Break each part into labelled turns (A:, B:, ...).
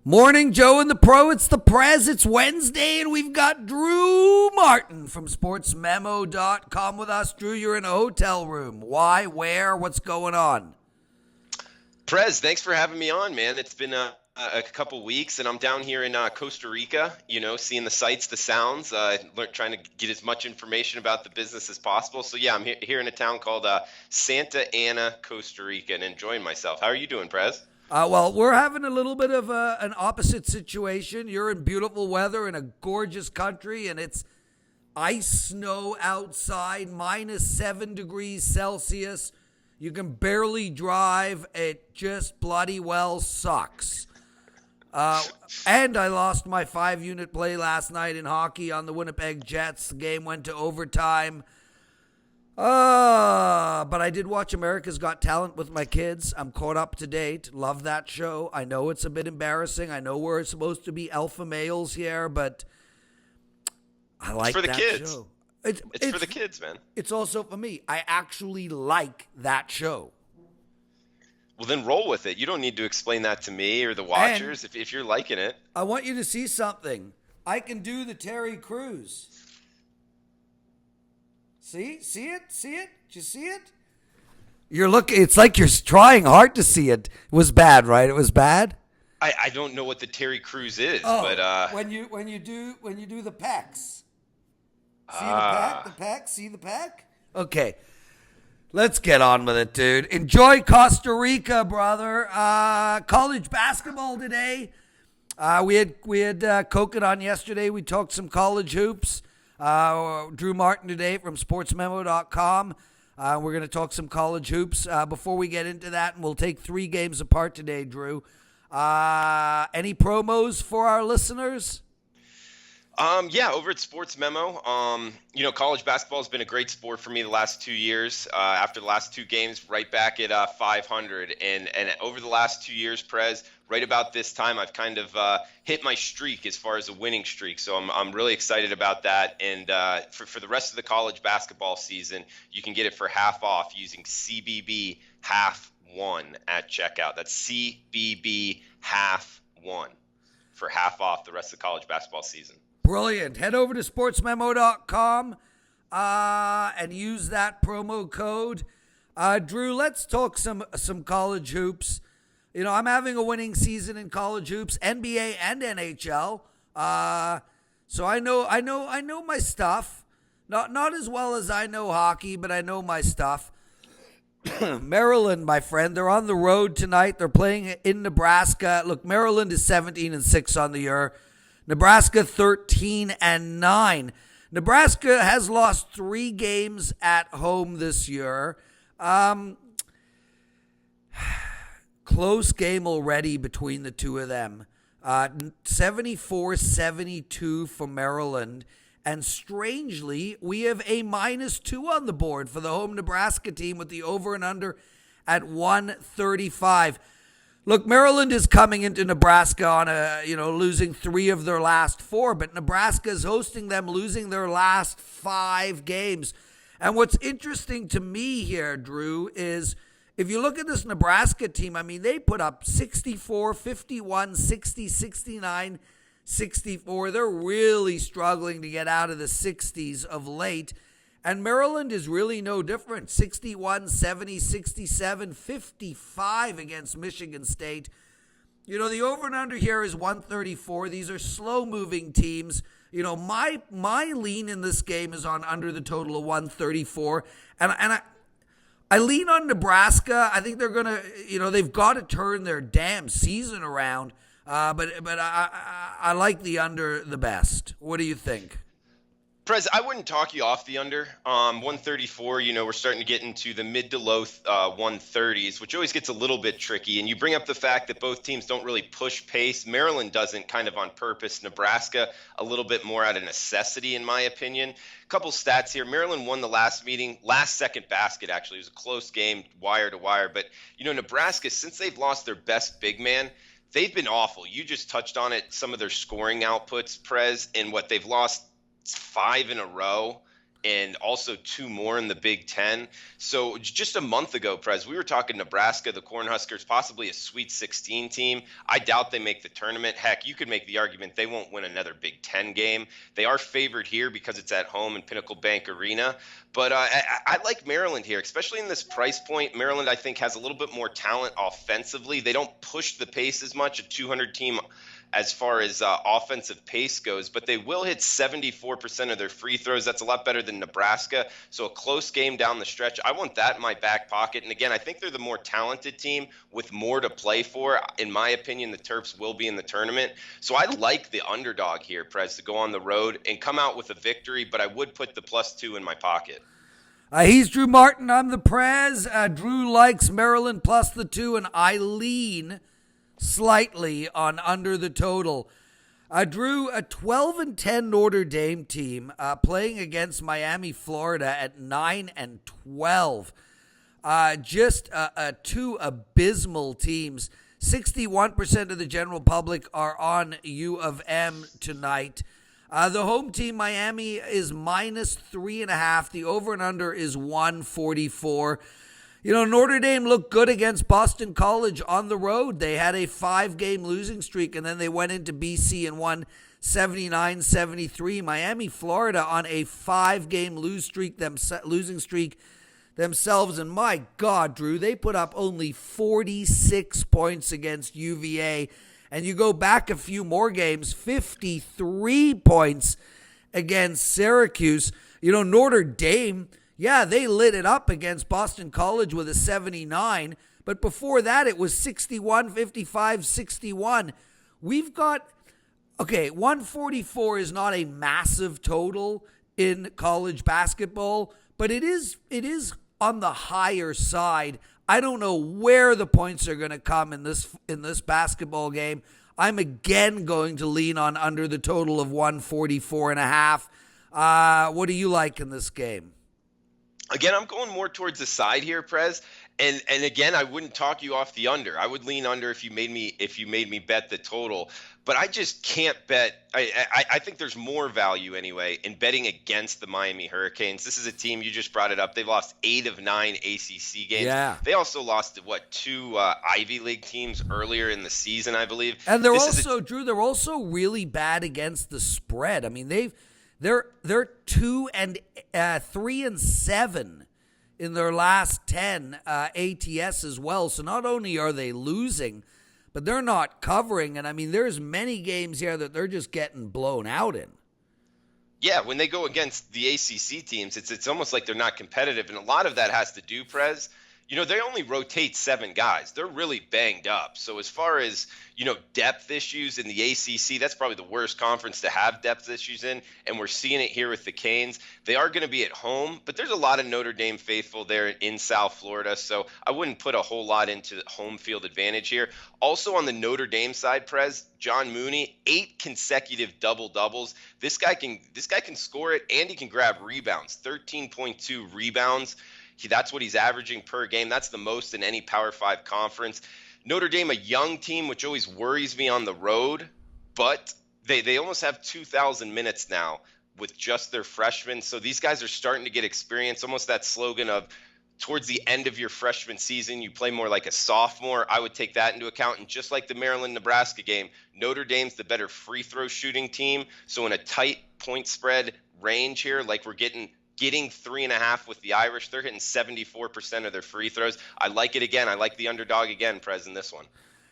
A: Morning, Joe and the Pro. It's the Prez. It's Wednesday, and we've got Drew Martin from sportsmemo.com with us. Drew, you're in a hotel room. Why? Where? What's going on?
B: Prez, thanks for having me on, man. It's been a couple weeks, and I'm down here in Costa Rica, seeing the sights, the sounds, trying to get as much information about the business as possible. So, yeah, I'm here in a town called Santa Ana, Costa Rica, and enjoying myself. How are you doing, Prez?
A: Well, we're having a little bit of an opposite situation. You're in beautiful weather in a gorgeous country, and it's ice snow outside, minus 7 degrees Celsius. You can barely drive. It just bloody well sucks. And I lost my 5-unit play last night in hockey on the Winnipeg Jets. The game went to overtime. But I did watch America's Got Talent with my kids. I'm caught up to date. Love that show. I know it's a bit embarrassing. I know we're supposed to be alpha males here, but I like that show.
B: It's for the kids, man.
A: It's also for me. I actually like that show.
B: Well, then roll with it. You don't need to explain that to me or the watchers if you're liking it.
A: I want you to see something. I can do the Terry Crews. See it? Did you see it? You're looking. It's like you're trying hard to see it. It was bad, right? It was bad.
B: I don't know what the Terry Crews is,
A: but when you do the pecs. See the pecs. See the pec. Okay, let's get on with it, dude. Enjoy Costa Rica, brother. College basketball today. We had Koken on yesterday. We talked some college hoops. Drew Martin today from sportsmemo.com. We're going to talk some college hoops. Before we get into that, and we'll take 3 games apart today, Drew. Any promos for our listeners?
B: Yeah, over at Sports Memo, college basketball has been a great sport for me the last 2 years. After the last 2 games, right back at 500. And over the last 2 years, Prez, right about this time, I've kind of hit my streak as far as a winning streak. So I'm really excited about that. And for the rest of the college basketball season, you can get it for half off using CBB half one at checkout. That's CBB half one for half off the rest of the college basketball season.
A: Brilliant. Head over to sportsmemo.com and use that promo code. Drew, let's talk some college hoops. I'm having a winning season in college hoops, NBA and NHL. So I know my stuff. Not as well as I know hockey, but I know my stuff. Maryland, my friend, they're on the road tonight. They're playing in Nebraska. Look, Maryland is 17-6 on the year. Nebraska 13-9. Nebraska has lost 3 games at home this year. Close game already between the two of them. 74-72 for Maryland. And strangely, we have a -2 on the board for the home Nebraska team with the over and under at 135. Look, Maryland is coming into Nebraska on losing 3 of their last 4, but Nebraska is hosting them, losing their last 5 games. And what's interesting to me here, Drew, is if you look at this Nebraska team, I mean, they put up 64, 51, 60, 69, 64. They're really struggling to get out of the 60s of late. And Maryland is really no different. 61, 70, 67, 55 against Michigan State. The over and under here is 134. These are slow-moving teams. My lean in this game is on under the total of 134. And I lean on Nebraska. I think they're going to, they've got to turn their damn season around. But I like the under the best. What do you think?
B: Prez, I wouldn't talk you off the under. 134, we're starting to get into the mid to low 130s, which always gets a little bit tricky. And you bring up the fact that both teams don't really push pace. Maryland doesn't, kind of on purpose. Nebraska, a little bit more out of necessity, in my opinion. A couple stats here. Maryland won the last meeting, last second basket, actually. It was a close game, wire to wire. But, Nebraska, since they've lost their best big man, they've been awful. You just touched on it, some of their scoring outputs, Prez, and what they've lost 5 in a row. and also 2 more in the Big Ten. So just a month ago, Prez, we were talking Nebraska, the Cornhuskers, possibly a Sweet 16 team. I doubt they make the tournament. Heck, you could make the argument they won't win another Big Ten game. They are favored here because it's at home in Pinnacle Bank Arena. But I like Maryland here, especially in this price point. Maryland, I think, has a little bit more talent offensively. They don't push the pace as much, a 200 team as far as offensive pace goes, but they will hit 74% of their free throws. That's a lot better than Nebraska. So a close game down the stretch, I want that in my back pocket. And again, I think they're the more talented team with more to play for. In my opinion, the Terps will be in the tournament. So I like the underdog here, Prez, to go on the road and come out with a victory, but I would put the +2 in my pocket.
A: He's Drew Martin. I'm the Prez. Drew likes Maryland plus the 2, and I lean slightly on under the total. Drew, a 12-10 Notre Dame team playing against Miami, Florida at 9-12. Just two abysmal teams. 61% of the general public are on U of M tonight. The home team, Miami, is -3.5. The over and under is 144. You know, Notre Dame looked good against Boston College on the road. They had a 5-game losing streak, and then they went into BC and won 79-73. Miami, Florida on a 5-game losing streak themselves. And my God, Drew, they put up only 46 points against UVA. And you go back a few more games, 53 points against Syracuse. You know, Notre Dame, yeah, they lit it up against Boston College with a 79, but before that it was 61, 55, 61. We've got, 144 is not a massive total in college basketball, but it is on the higher side. I don't know where the points are going to come in this basketball game. I'm again going to lean on under the total of 144.5. What do you like in this game?
B: Again, I'm going more towards the side here, Prez. And again, I wouldn't talk you off the under. I would lean under if you made me bet the total. But I just can't bet. I think there's more value anyway in betting against the Miami Hurricanes. This is a team, you just brought it up. They've lost 8 of 9 ACC games. Yeah. They also lost to 2 Ivy League teams earlier in the season, I believe.
A: And they're also really bad against the spread. I mean, they're 3-7 in their last 10 ATS as well. So not only are they losing, but they're not covering. And I mean, there's many games here that they're just getting blown out in.
B: Yeah, when they go against the ACC teams, it's almost like they're not competitive. And a lot of that has to do, Prez, they only rotate 7 guys. They're really banged up. So as far as, depth issues in the ACC, that's probably the worst conference to have depth issues in. And we're seeing it here with the Canes. They are going to be at home, but there's a lot of Notre Dame faithful there in South Florida. So I wouldn't put a whole lot into home field advantage here. Also on the Notre Dame side, Prez, John Mooney, 8 consecutive double-doubles. This guy can score it, and he can grab rebounds, 13.2 rebounds. That's what he's averaging per game. That's the most in any Power 5 conference. Notre Dame, a young team, which always worries me on the road, but they almost have 2,000 minutes now with just their freshmen. So these guys are starting to get experience, almost that slogan of towards the end of your freshman season, you play more like a sophomore. I would take that into account. And just like the Maryland-Nebraska game, Notre Dame's the better free throw shooting team. So in a tight point spread range here, like we're getting 3.5 with the Irish, they're hitting 74% of their free throws. I like it again. I like the underdog again, Prez, in this one.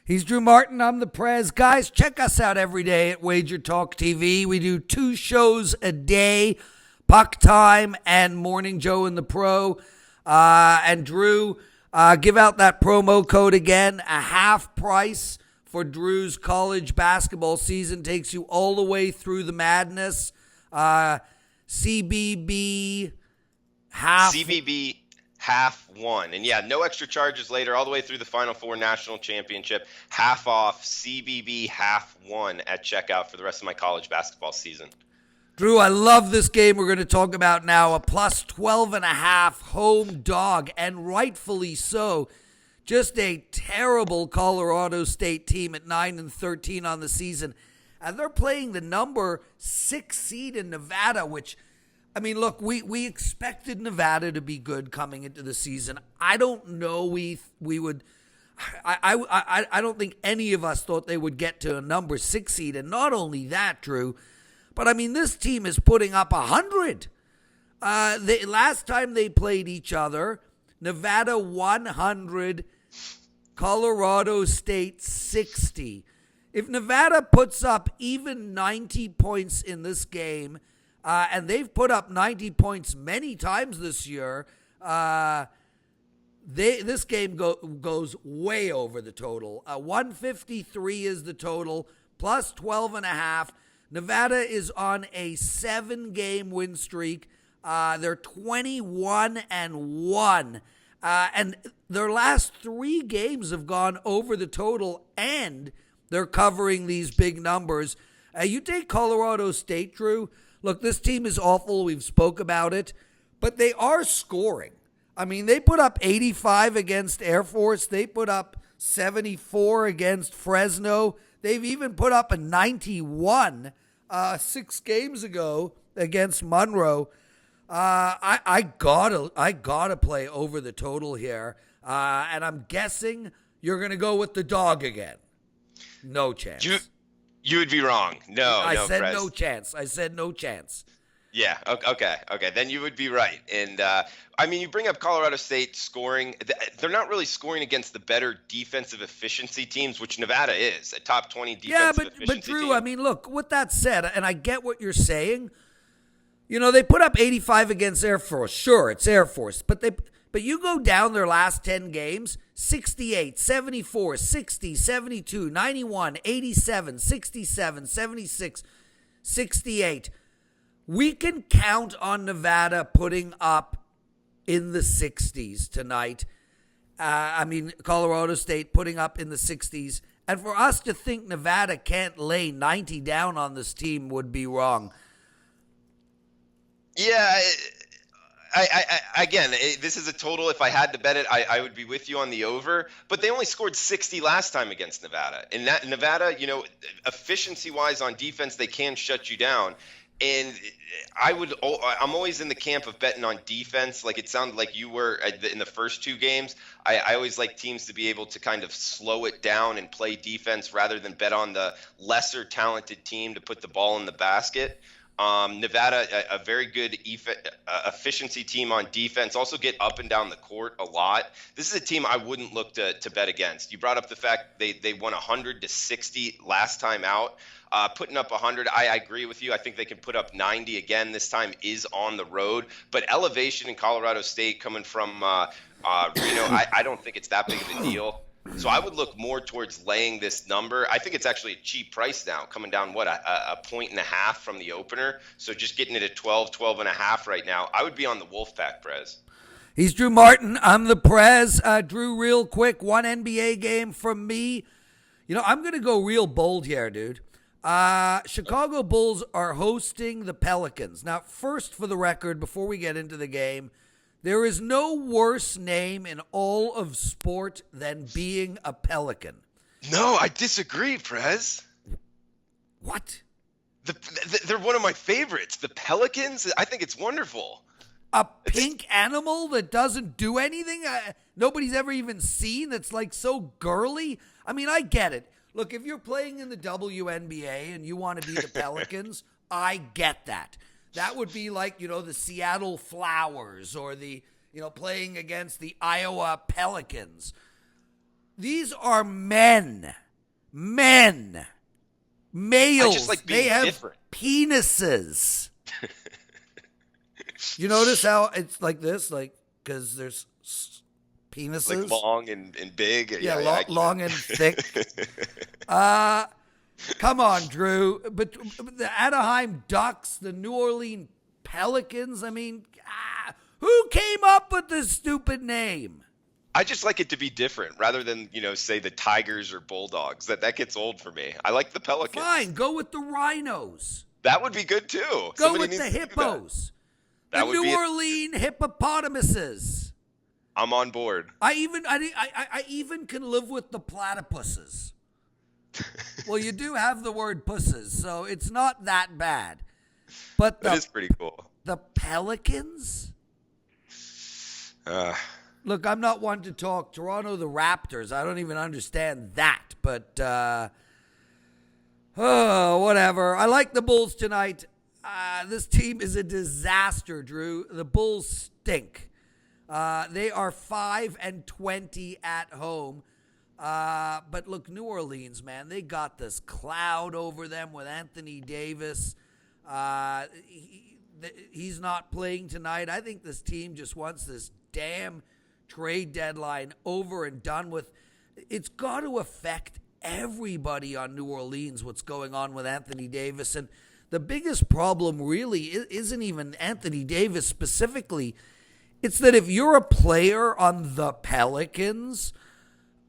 A: He's Drew Martin. I'm the Prez. Guys, check us out every day at WagerTalk TV. We do 2 shows a day, Puck Time and Morning Joe and the Pro. And Drew, give out that promo code again. A half price for Drew's college basketball season. Takes you all the way through the madness. CBB half
B: 1. And yeah, no extra charges later, all the way through the Final Four National Championship. Half off CBB half 1 at checkout for the rest of my college basketball season.
A: Drew, I love this game we're going to talk about now. A +12.5 home dog, and rightfully so. Just a terrible Colorado State team at 9-13 on the season. And they're playing the number 6 seed in Nevada, which I mean, look, we expected Nevada to be good coming into the season. I don't know we would. I don't think any of us thought they would get to a number 6 seed. And not only that, Drew, but I mean, this team is putting up 100. Last time they played each other, Nevada 100, Colorado State 60. If Nevada puts up even 90 points in this game, and they've put up 90 points many times this year, this game goes way over the total. 153 is the total, plus 12.5. Nevada is on a 7-game win streak. They're 21-1. And their last 3 games have gone over the total, and they're covering these big numbers. You take Colorado State, Drew. Look, this team is awful. We've spoke about it. But they are scoring. I mean, they put up 85 against Air Force. They put up 74 against Fresno. They've even put up a 91 6 games ago against Monroe. I gotta play over the total here, and I'm guessing you're gonna go with the dog again. No chance.
B: You would be wrong.
A: I said
B: Prez.
A: no chance. I said no chance.
B: Yeah. Okay. Then you would be right. And I mean, you bring up Colorado State scoring. They're not really scoring against the better defensive efficiency teams, which Nevada is, a top 20 defensive efficiency
A: but Drew,
B: team.
A: I mean, look, with that said, and I get what you're saying. You know, they put up 85 against Air Force. Sure, it's Air Force, but you go down their last 10 games, 68, 74, 60, 72, 91, 87, 67, 76, 68. We can count on Nevada putting up in the 60s tonight. Colorado State putting up in the 60s. And for us to think Nevada can't lay 90 down on this team would be wrong.
B: Yeah, again, this is a total. If I had to bet it, I would be with you on the over. But they only scored 60 last time against Nevada. And that Nevada, efficiency-wise on defense, they can shut you down. And I'm always in the camp of betting on defense. Like it sounded like you were in the first 2 games. I always like teams to be able to kind of slow it down and play defense rather than bet on the lesser talented team to put the ball in the basket. Nevada, a very good efficiency team on defense, also get up and down the court a lot. This is a team I wouldn't look to bet against. You brought up the fact they won 100-60 last time out. Putting up 100, I agree with you. I think they can put up 90 again. This time is on the road. But elevation in Colorado State coming from Reno, I don't think it's that big of a deal. So I would look more towards laying this number. I think it's actually a cheap price now, coming down, a 1.5 from the opener. So just getting it at 12.5 right now. I would be on the Wolfpack, Prez.
A: He's Drew Martin. I'm the Prez. Drew, real quick, one NBA game from me. I'm going to go real bold here, dude. Chicago Bulls are hosting the Pelicans. Now, first, for the record, before we get into the game, there is no worse name in all of sport than being a Pelican.
B: No, I disagree, Prez.
A: What?
B: They're one of my favorites. The Pelicans, I think it's wonderful.
A: A pink animal that doesn't do anything? Nobody's ever even seen that's like so girly? I mean, I get it. Look, if you're playing in the WNBA and you want to be the Pelicans, I get that. That would be like, the Seattle Flowers or the, playing against the Iowa Pelicans. These are men. Males.
B: I just like being
A: they have
B: different.
A: Penises. You notice how it's like this? Because there's penises.
B: Like long and big.
A: Yeah, long and thick. Come on, Drew. But the Anaheim Ducks, the New Orleans Pelicans, I mean, who came up with this stupid name?
B: I just like it to be different rather than, say the Tigers or Bulldogs. That gets old for me. I like the Pelicans.
A: Fine, go with the Rhinos.
B: That would be good too.
A: Go with the Hippos.
B: That
A: the New Orleans Hippopotamuses.
B: I'm on board.
A: I even can live with the platypuses. Well, you do have the word pusses, so it's not that bad. But
B: that is pretty cool.
A: The Pelicans? Look, I'm not one to talk Toronto, the Raptors. I don't even understand that. But, whatever. I like the Bulls tonight. This team is a disaster, Drew. The Bulls stink. They are 5-20 at home. But look, New Orleans, man, they got this cloud over them with Anthony Davis. He's not playing tonight. I think this team just wants this damn trade deadline over and done with. It's got to affect everybody on New Orleans, what's going on with Anthony Davis. And the biggest problem really isn't even Anthony Davis specifically. It's that if you're a player on the Pelicans,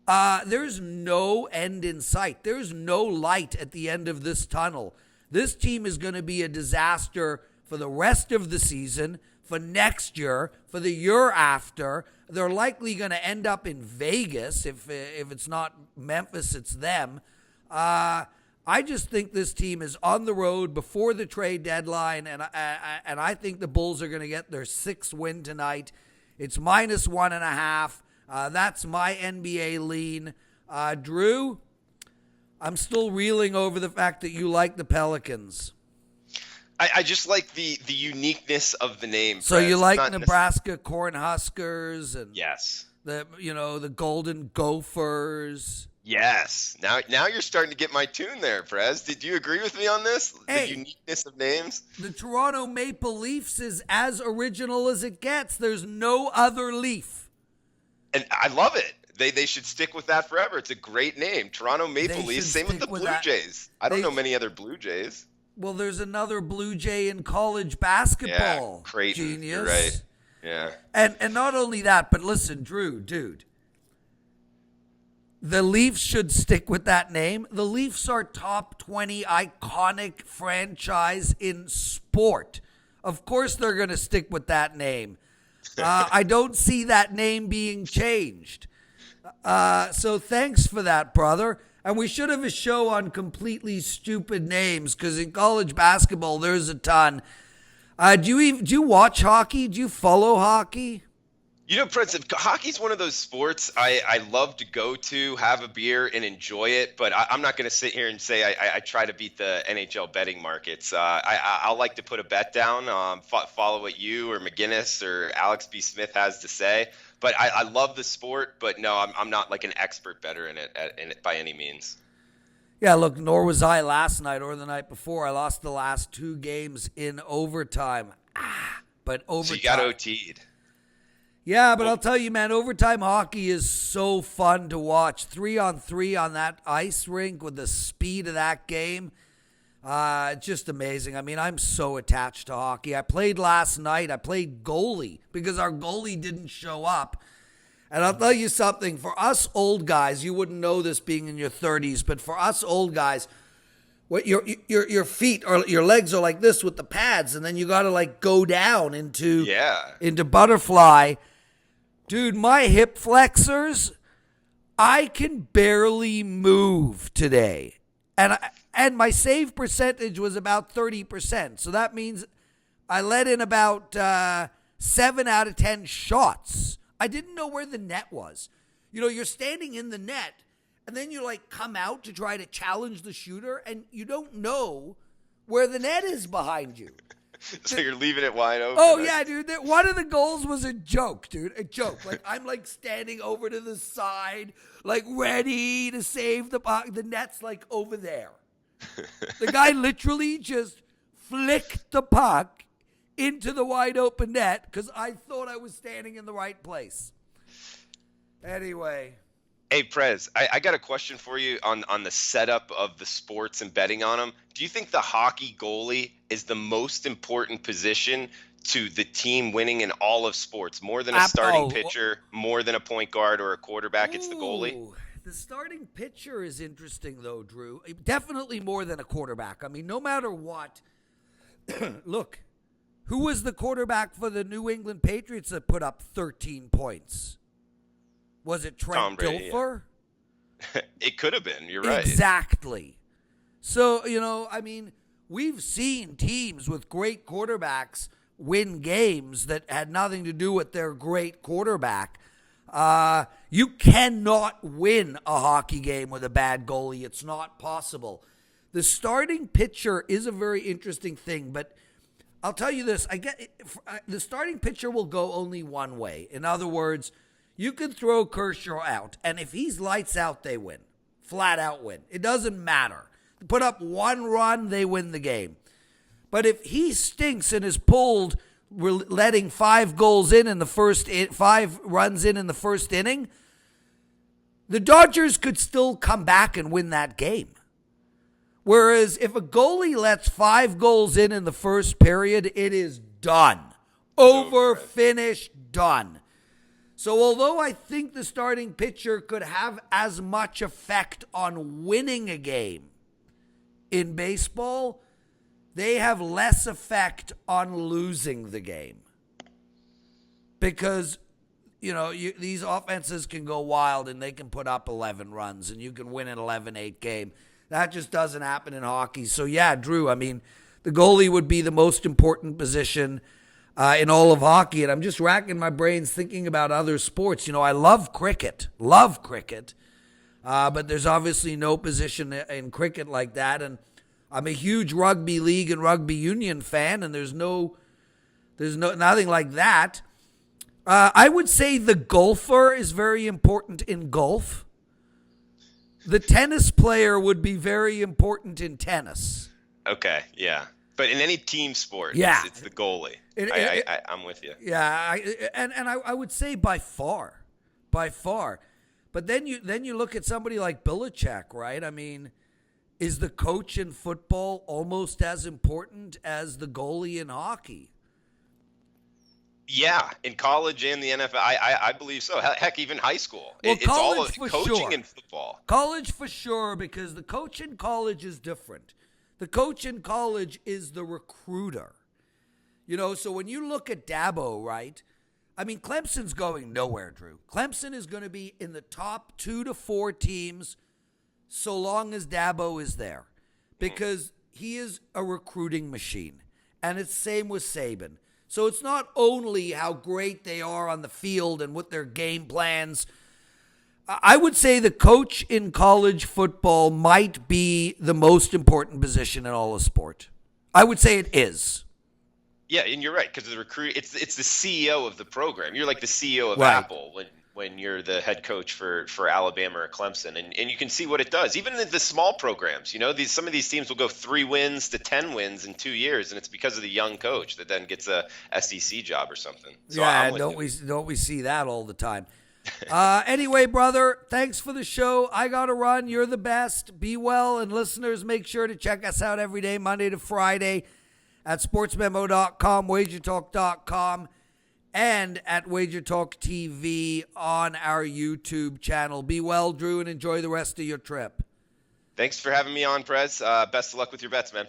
A: there's no end in sight. There's no light at the end of this tunnel. This team is going to be a disaster for the rest of the season, for next year, for the year after. They're likely going to end up in Vegas. If it's not Memphis, it's them. I just think this team is on the road before the trade deadline, and I think the Bulls are going to get their 6th win tonight. It's -1.5. That's my NBA lean. Drew, I'm still reeling over the fact that you like the Pelicans.
B: I just like the uniqueness of the name.
A: So
B: Prez.
A: you like Nebraska Cornhuskers and
B: yes,
A: the Golden Gophers.
B: Yes. Now you're starting to get my tune there, Prez. Did you agree with me on this?
A: Hey,
B: the uniqueness of names?
A: The Toronto Maple Leafs is as original as it gets. There's no other Leaf.
B: And I love it. They should stick with that forever. It's a great name. Toronto Maple Leafs. Same with the Blue Jays. I don't know many other Blue Jays.
A: Well, there's another Blue Jay in college basketball.
B: Yeah, Creighton.
A: Genius.
B: You're right. Yeah.
A: And not only that, but listen, Drew, dude. The Leafs should stick with that name. The Leafs are top 20 iconic franchise in sport. Of course they're going to stick with that name. I don't see that name being changed. So thanks for that, brother. And we should have a show on completely stupid names because in college basketball, there's a ton. Do you watch hockey? Do you follow hockey?
B: You know, Prince, hockey's one of those sports I love to go to, have a beer, and enjoy it. But I'm not going to sit here and say I try to beat the NHL betting markets. I'll like to put a bet down, follow what you or McGinnis or Alex B. Smith has to say. But I love the sport, but no, I'm not like an expert bettor in it by any means.
A: Yeah, look, nor was I last night or the night before. I lost the last 2 games in overtime. But overtime.
B: So you got OT'd.
A: Yeah, but I'll tell you, man, overtime hockey is so fun to watch. 3-on-3 on that ice rink with the speed of that game. Just amazing. I mean, I'm so attached to hockey. I played last night. I played goalie because our goalie didn't show up. And I'll tell you something. For us old guys, you wouldn't know this being in your 30s, but for us old guys, what your feet or your legs are like this with the pads, and then you got to like go down into butterfly. Dude, my hip flexors, I can barely move today. And my save percentage was about 30%. So that means I let in about 7 out of 10 shots. I didn't know where the net was. You know, you're standing in the net, and then you like come out to try to challenge the shooter, and you don't know where the net is behind you.
B: So you're leaving it wide open.
A: Oh, yeah, dude. One of the goals was a joke, dude. A joke. Like, I'm, like, standing over to the side, like, ready to save the puck. The net's, like, over there. The guy literally just flicked the puck into the wide open net because I thought I was standing in the right place. Anyway.
B: Hey, Prez, I got a question for you on the setup of the sports and betting on them. Do you think the hockey goalie is the most important position to the team winning in all of sports? More than a starting pitcher, more than a point guard or a quarterback, it's the goalie?
A: The starting pitcher is interesting, though, Drew. Definitely more than a quarterback. I mean, no matter what. Look, who was the quarterback for the New England Patriots that put up 13 points? Was it Trent Dilfer?
B: Yeah. It could have been. You're right.
A: Exactly. So, you know, I mean, we've seen teams with great quarterbacks win games that had nothing to do with their great quarterback. You cannot win a hockey game with a bad goalie. It's not possible. The starting pitcher is a very interesting thing, but I'll tell you this. The starting pitcher will go only one way. In other words, you can throw Kershaw out, and if he's lights out, they win. Flat out win. It doesn't matter. Put up one run, they win the game. But if he stinks and is pulled, we're letting 5 runs in the first inning, the Dodgers could still come back and win that game. Whereas if a goalie lets 5 goals in the first period, it is done. Over, finished, done. So although I think the starting pitcher could have as much effect on winning a game in baseball, they have less effect on losing the game. Because, these offenses can go wild and they can put up 11 runs and you can win an 11-8 game. That just doesn't happen in hockey. So, yeah, Drew, the goalie would be the most important position in all of hockey. And I'm just racking my brains thinking about other sports. I love cricket. But there's obviously no position in cricket like that. And I'm a huge rugby league and rugby union fan, and there's nothing like that. I would say the golfer is very important in golf. The tennis player would be very important in tennis. Okay,
B: yeah. But in any team sport, it's the goalie. I'm with you.
A: Yeah, I would say by far. But then you look at somebody like Belichick, right? Is the coach in football almost as important as the goalie in hockey?
B: Yeah, in college and the NFL, I believe so. Heck, even high school.
A: Well,
B: it's all coaching
A: sure.
B: in football.
A: College for sure, because the coach in college is different. The coach in college is the recruiter. So when you look at Dabo, right? Clemson's going nowhere, Drew. Clemson is going to be in the top 2 to 4 teams so long as Dabo is there, because he is a recruiting machine. And it's same with Saban. So it's not only how great they are on the field and what their game plans. I would say the coach in college football might be the most important position in all of sport. I would say it is.
B: Yeah, and you're right, because the recruit, it's the CEO of the program. You're like the CEO of
A: right.
B: Apple when you're the head coach for Alabama or Clemson, and you can see what it does. Even in the small programs, some of these teams will go 3 wins to 10 wins in 2 years, and it's because of the young coach that then gets a SEC job or something. So
A: don't we see that all the time? Anyway, brother, thanks for the show. I got to run. You're the best. Be well, and listeners, make sure to check us out every day, Monday to Friday, at sportsmemo.com, wagertalk.com, and at WagerTalk TV on our YouTube channel. Be well, Drew, and enjoy the rest of your trip.
B: Thanks for having me on, Prez. Best of luck with your bets, man.